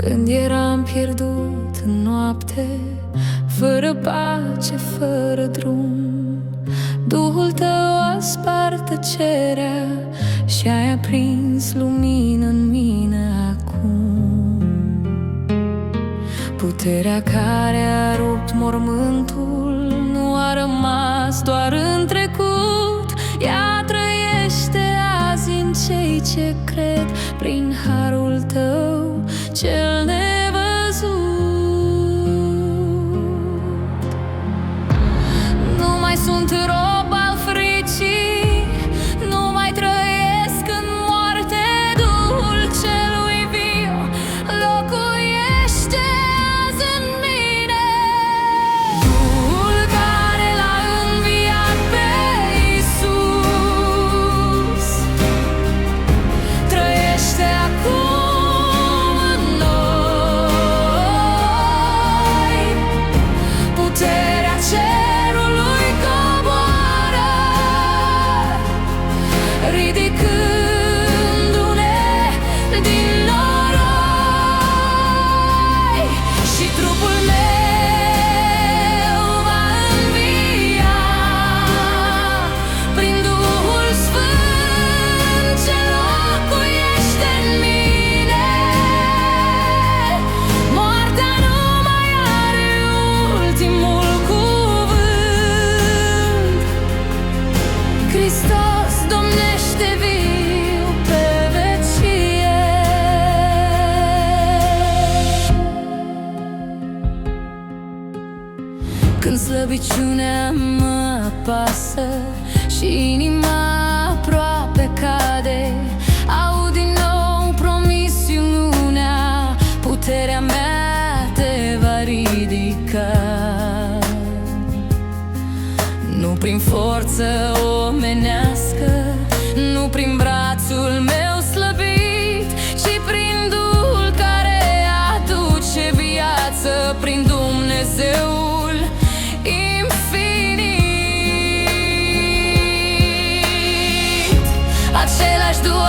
Când eram pierdut în noapte, fără pace, fără drum, Duhul tău a spart tăcerea și ai aprins lumină în mine acum. Puterea care a rupt mormântul nu a rămas doar în trecut. Ea trăiește azi în cei ce cred, prin harul tău cel nevăzut. Nu mai sunt rob al fricii, nu mai trăiesc în moarte. Duhul celui viu locuiește azi în mine. Duhul care l-a înviat pe Iisus trăiește acum în noi. Puterea cerului coboară, ridicându-ne din noroi. Și trupul meu va învia prin Duhul Sfânt ce locuiește în mine. Moartea nu mai are ultimul cuvânt. Hristos domnește viu pe vecie. Când slăbiciunea mă apasă și inima aproape cade, aud din nou promisiunea: puterea mea te va ridica. Nu prin forță omenească, nu prin brațul meu slăbit, ci prin Duhul care aduce viață, prin Dumnezeul infinit. Același Duh,